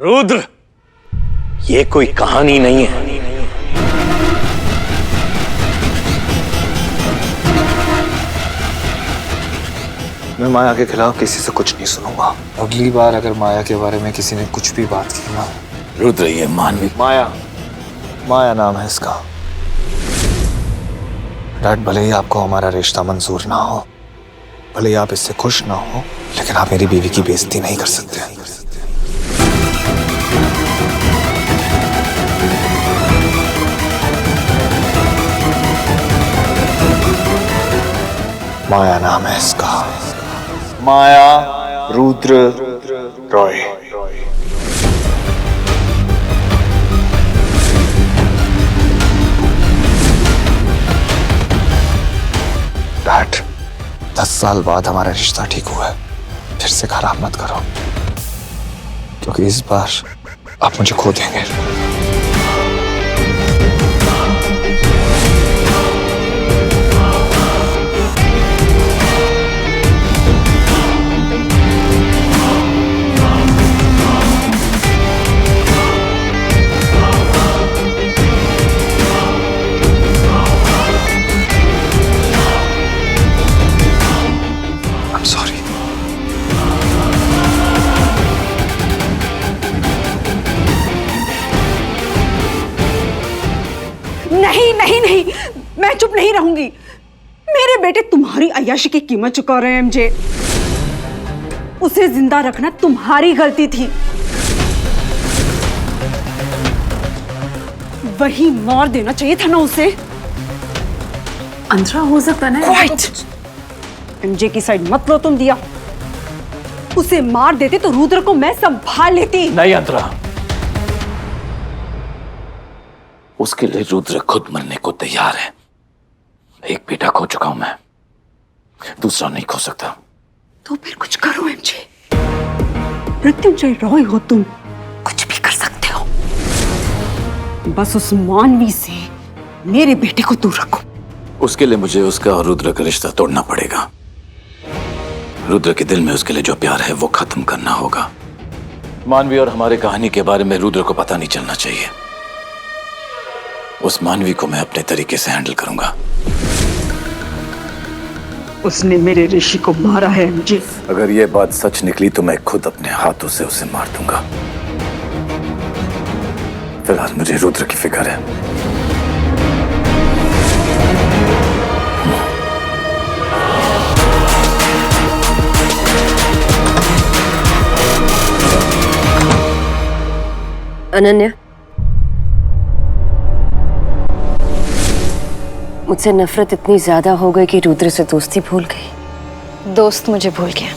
रुद्र, ये कोई कहानी नहीं है। मैं माया के खिलाफ किसी से कुछ नहीं सुनूंगा। अगली बार अगर माया के बारे में किसी ने कुछ भी बात की ना। रुद्र, ये मानवी माया नाम है इसका। डैड, भले ही आपको हमारा रिश्ता मंजूर ना हो, भले ही आप इससे खुश ना हो, लेकिन आप मेरी बीवी की बेइज्जती नहीं कर सकते। माया नाम है इसका। माया रुद्र रॉय। डैड, 10 साल बाद हमारा रिश्ता ठीक हुआ है, फिर से खराब मत करो, क्योंकि इस बार आप मुझे खो देंगे। नहीं नहीं नहीं, मैं चुप नहीं रहूंगी। मेरे बेटे तुम्हारी अय्याशी की कीमत चुका रहे हैं एमजे। उसे जिंदा रखना तुम्हारी गलती थी। वही मार देना चाहिए था ना उसे। अंतरा हो सकता है क्वाइट। एमजे की साइड मत लो तुम दिया। उसे मार देते तो रुद्र को मैं संभाल लेती। नहीं अंतरा, उसके लिए रुद्र खुद मरने को तैयार है। एक बेटा खो चुका हूं मैं, दूसरा नहीं खो सकता। तो फिर कुछ करो एमजे। मृत्युंजय रॉय हो तुम, कुछ भी कर सकते हो। बस उस मानवी से मेरे बेटे को दूर रखो। उसके लिए मुझे उसका और रुद्र का रिश्ता तोड़ना पड़ेगा। रुद्र के दिल में उसके लिए जो प्यार है वो खत्म करना होगा। मानवी और हमारे कहानी के बारे में रुद्र को पता नहीं चलना चाहिए। उस मानवी को मैं अपने तरीके से हैंडल करूंगा। उसने मेरे ऋषि को मारा है एमजे। अगर ये बात सच निकली तो मैं खुद अपने हाथों से उसे मार दूंगा। फिलहाल मुझे रुद्र की फिक्र है। अनन्या, मुझसे नफरत इतनी ज्यादा हो गई कि रुद्र से दोस्ती भूल गई। दोस्त मुझे भूल गया।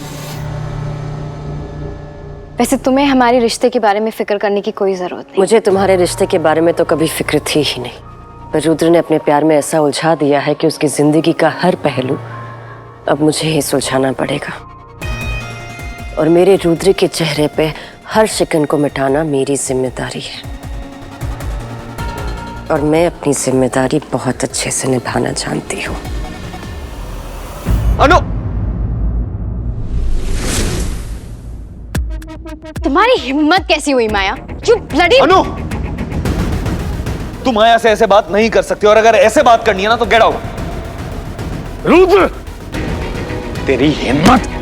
वैसे तुम्हें हमारे रिश्ते के बारे में फिक्र करने की कोई जरूरत नहीं। मुझे तुम्हारे रिश्ते के बारे में तो कभी फिक्र थी ही नहीं, पर रुद्र ने अपने प्यार में ऐसा उलझा दिया है कि उसकी जिंदगी का हर पहलू अब मुझे ही सुलझाना पड़ेगा। और मेरे रुद्र के चेहरे पे हर शिकन को मिटाना मेरी जिम्मेदारी है, और मैं अपनी जिम्मेदारी बहुत अच्छे से निभाना जानती हूँ। अनु, तुम्हारी हिम्मत कैसी हुई माया? You bloody. अनु, तुम माया से ऐसे बात नहीं कर सकती, और अगर ऐसे बात करनी है ना तो गेट आउट। रुद्र, तेरी हिम्मत!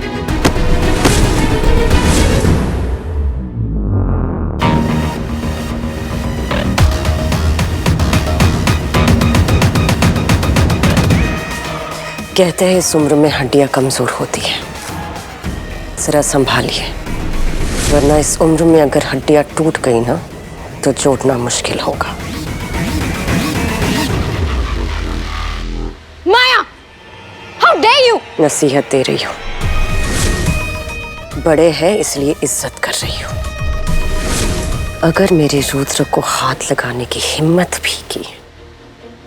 कहते हैं इस उम्र में हड्डियां कमजोर होती हैं, जरा संभालिए, वरना इस उम्र में अगर हड्डियां टूट गई ना तो जोड़ना मुश्किल होगा। माया, हाउ डेयर यू! नसीहत दे रही हूँ, बड़े हैं इसलिए इज्जत कर रही हूँ। अगर मेरे रुद्र को हाथ लगाने की हिम्मत भी की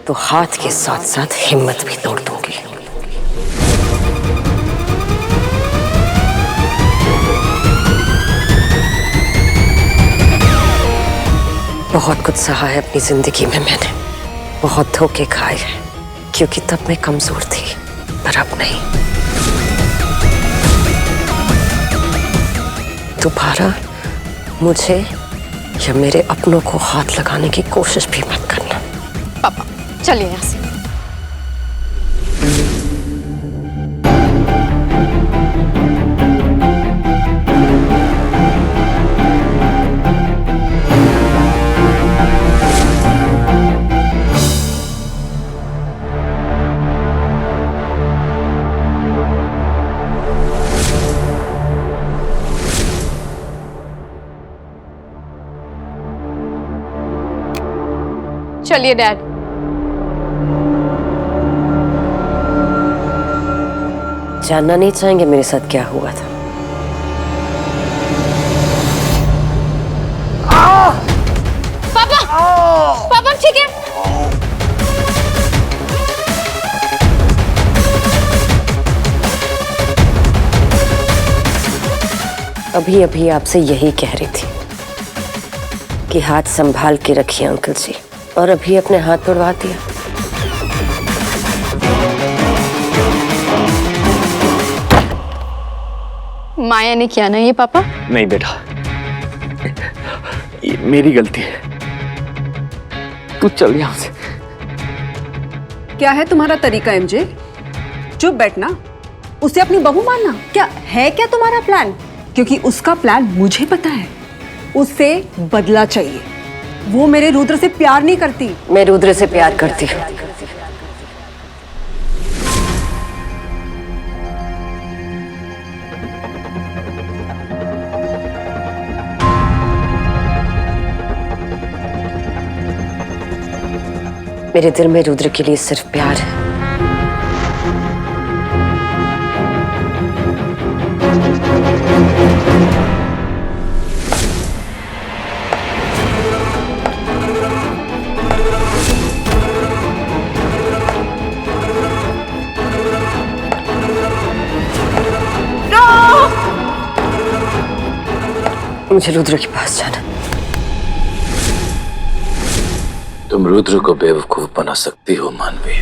तो हाथ के साथ साथ हिम्मत भी तोड़ दूंगी। बहुत कुछ सहा है अपनी जिंदगी में मैंने, बहुत धोखे खाए हैं, क्योंकि तब मैं कमजोर थी, पर अब नहीं। दोबारा मुझे या मेरे अपनों को हाथ लगाने की कोशिश भी मत करना। पापा चलिए यहाँ से। चलिए डैड। जानना नहीं चाहेंगे मेरे साथ क्या हुआ था? पापा पापा ठीक है? अभी अभी आपसे यही कह रही थी कि हाथ संभाल के रखिए अंकल जी, और अभी अपने हाथ तोड़वा दिया। माया ने किया ना ये पापा? नहीं बेटा, ये मेरी गलती है। तू चल यहाँ से। क्या है तुम्हारा तरीका एमजे? चुप बैठना, उसे अपनी बहू मानना, क्या है क्या तुम्हारा प्लान? क्योंकि उसका प्लान मुझे पता है। उसे बदला चाहिए। वो मेरे रुद्र से प्यार नहीं करती। मैं रुद्र से प्यार करती हूँ। मेरे दिल में रुद्र के लिए सिर्फ प्यार है। मुझे रुद्र के पास जाना। तुम रुद्र को बेवकूफ बना सकती हो मानवी,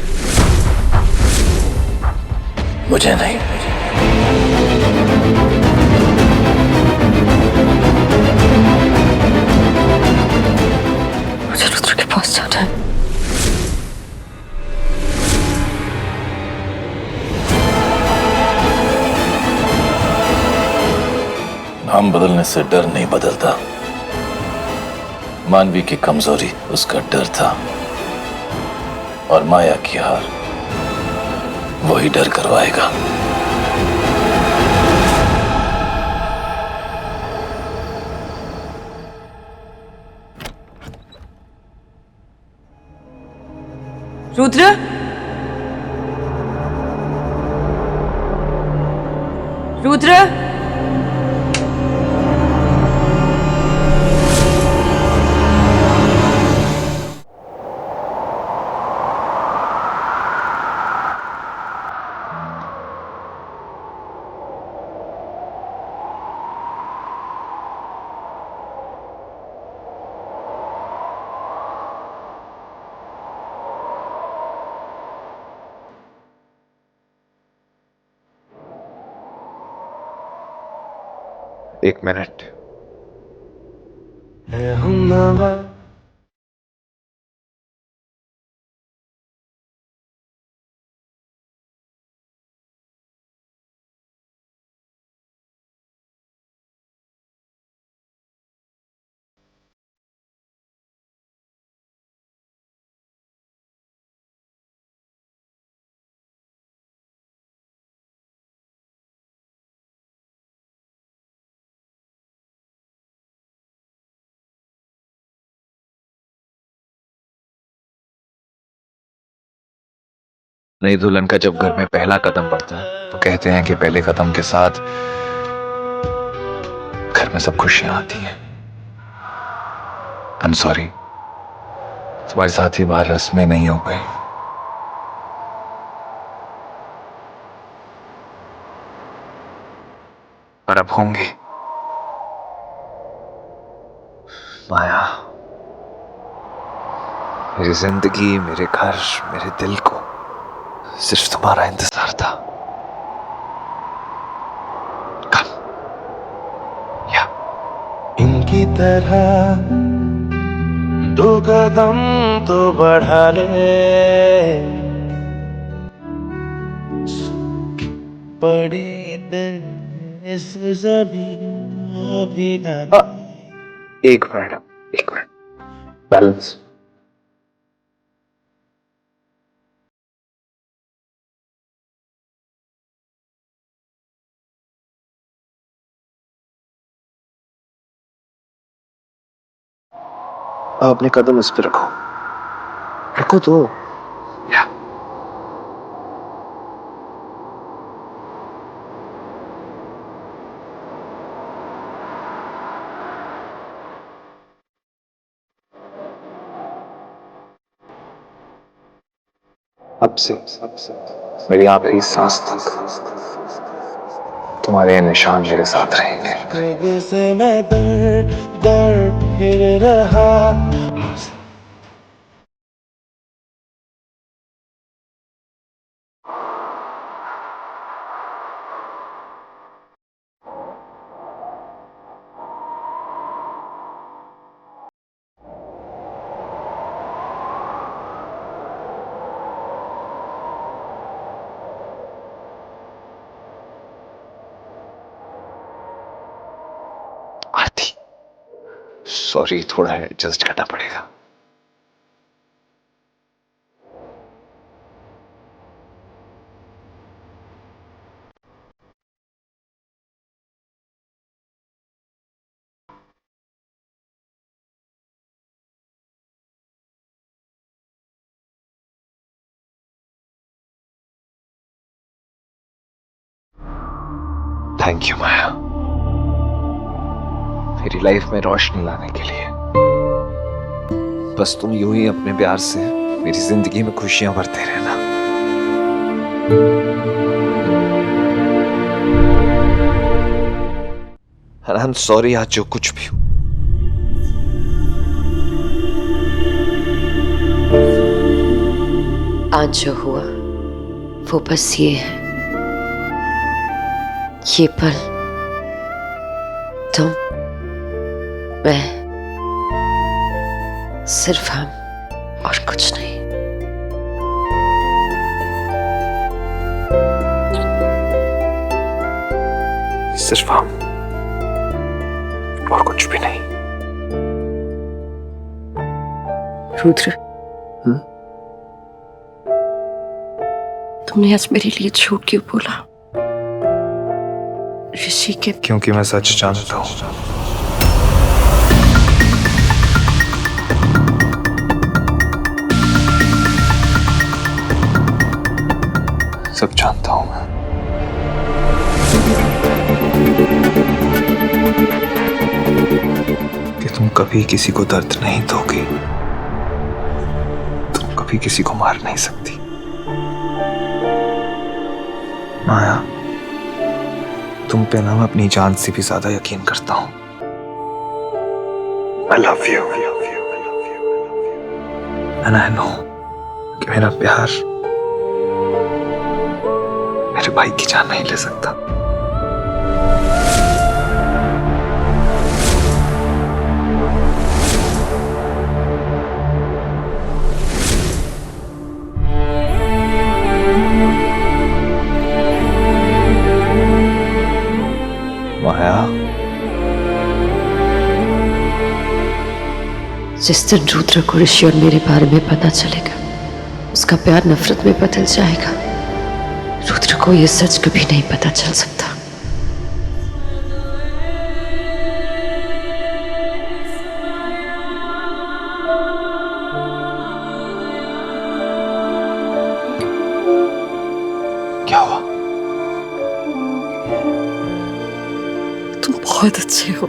मुझे नहीं। मुझे रुद्र के पास जाना है। नाम बदलने से डर नहीं बदलता। मानवी की कमजोरी उसका डर था, और माया की हार वही डर करवाएगा। रुद्र, रुद्र, एक मिनट। नई दुल्हन का जब घर में पहला कदम पड़ता है तो कहते हैं कि पहले कदम के साथ घर में सब खुशियां आती हैं। आई एम सॉरी, तुम्हारे साथ ही बार रस्में नहीं हो गई। पर अब होंगी। माया, मेरी जिंदगी, मेरे घर, मेरे दिल को सिर्फ तुम्हारा इंतजार था। कम या की तरह दो कदम तो बढ़ा ले, पड़ी दिल इस ज़मीन भी ना। एक मिनट बैलेंस। अब अपने कदम इस पे रखो तो। या अब से मेरी आखिरी सांस तक तुम्हारे निशान मेरे साथ रहेंगे। कब से मैं दर फिर रहा। आरती, सॉरी, थोड़ा एडजस्ट करना पड़ेगा। थैंक यू माया, मेरी लाइफ में रोशनी लाने के लिए। बस तुम यूं ही अपने प्यार से मेरी जिंदगी में खुशियां भरते रहना। आई एम सॉरी आज जो कुछ भी हो। आज जो हुआ वो बस ये है, ये पल तुम, मैं, सिर्फ हम और कुछ नहीं। सिर्फ हम और कुछ भी नहीं। रुद्र, तुमने आज मेरे लिए झूठ क्यों बोला? ऋषि के क्योंकि मैं सच जानता हूं। सब जानता हूं मैं। कि तुम कभी किसी को दर्द नहीं दोगी, तुम कभी किसी को मार नहीं सकती। माया, तुम पे ना मैं अपनी जान से भी ज्यादा यकीन करता हूं। I love you. And I know कि मेरा प्यार मेरे भाई की जान नहीं ले सकता। माया, जिस दिन रुद्र को ऋषि और मेरे बारे में पता चलेगा, उसका प्यार नफरत में बदल जाएगा। रुद्र को यह सच कभी नहीं पता चल सकता। क्या हुआ? तुम बहुत अच्छे हो,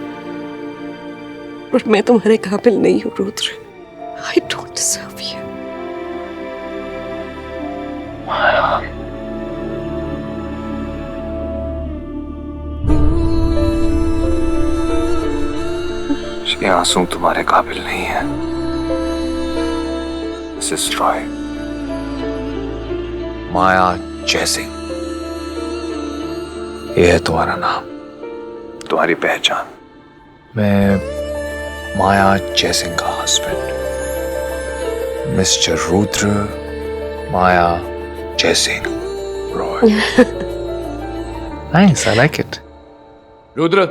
पर मैं तुम्हारे काबिल नहीं हूं Rudra. I don't deserve you. ये आंसू तुम्हारे काबिल नहीं है मिसेस रॉय। माया जयसिंह, ये है तुम्हारा नाम, तुम्हारी पहचान। मैं माया जयसिंह का husband, mister Rudra Maya Jaisingh Roy. Nice, I like it. Rudra,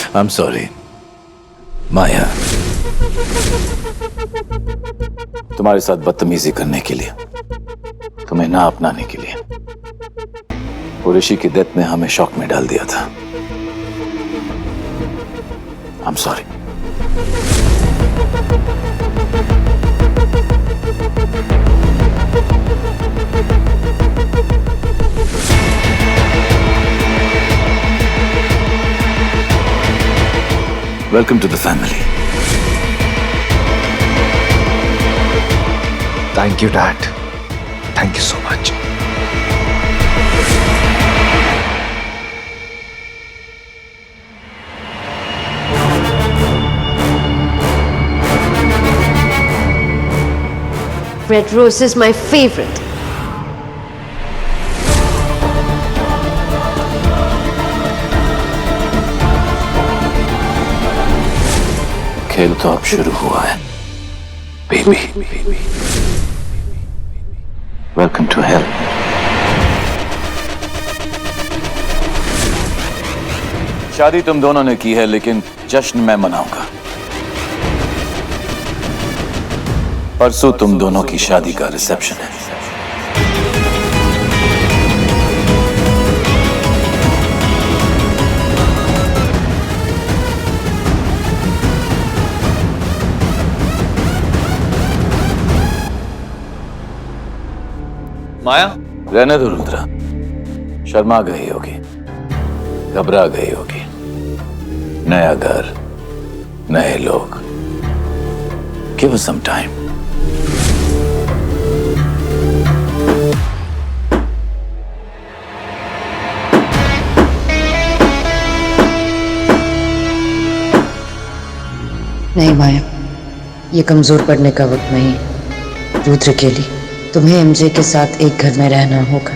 I am sorry Maya, तुम्हारे साथ बदतमीजी करने के लिए, तुम्हें ना अपनाने के लिए। वो ऋषि की डेथ ने हमें शॉक में डाल दिया था। आई am sorry. Welcome to the family. Thank you, Dad. Thank you so much. Red rose is my favorite. खेल तो अब शुरू हुआ है बेबी। Welcome to hell. शादी तुम दोनों ने की है, लेकिन जश्न मैं मनाऊंगा। परसों तुम दोनों की शादी का रिसेप्शन है। माया, रहने दो रुद्रा, शर्मा गई होगी, घबरा गई होगी। नया घर, नए लोग। Give us some time. नहीं माया, ये कमजोर पड़ने का वक्त नहीं। रुद्र के लिए तुम्हें एमजे के साथ एक घर में रहना होगा।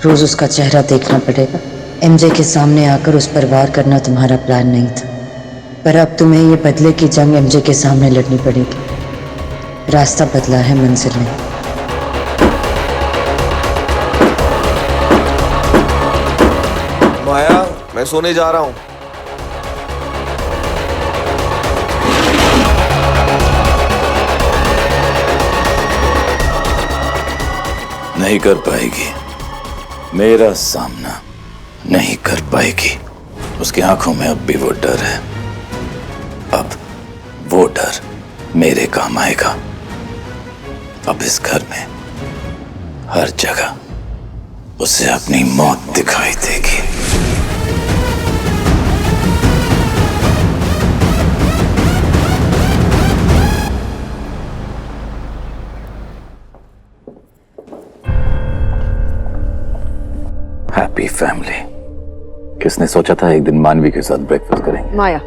रोज उसका चेहरा देखना पड़ेगा। एमजे के सामने आकर उस पर वार करना तुम्हारा प्लान नहीं था, पर अब तुम्हें ये बदले की जंग एमजे के सामने लड़नी पड़ेगी। रास्ता बदला है, मंजिल नहीं। माया, मैं सोने जा रहा हूँ। नहीं कर पाएगी, मेरा सामना नहीं कर पाएगी। उसकी आंखों में अब भी वो डर है। अब वो डर मेरे काम आएगा। अब इस घर में हर जगह उसे अपनी मौत दिखाई देगी। Happy family. किसने सोचा था एक दिन मानवी के साथ ब्रेकफास्ट करेंगे? माया,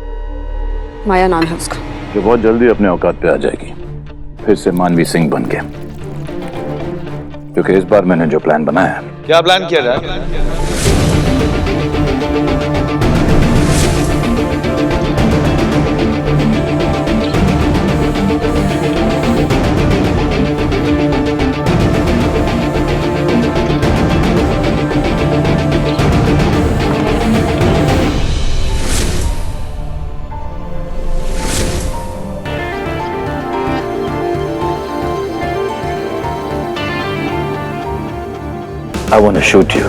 माया नाम है उसका। जो बहुत जल्दी अपने औकात पे आ जाएगी, फिर से मानवी सिंह बन के। क्योंकि इस बार मैंने जो प्लान बनाया है। क्या प्लान किया जाए? I want to shoot you.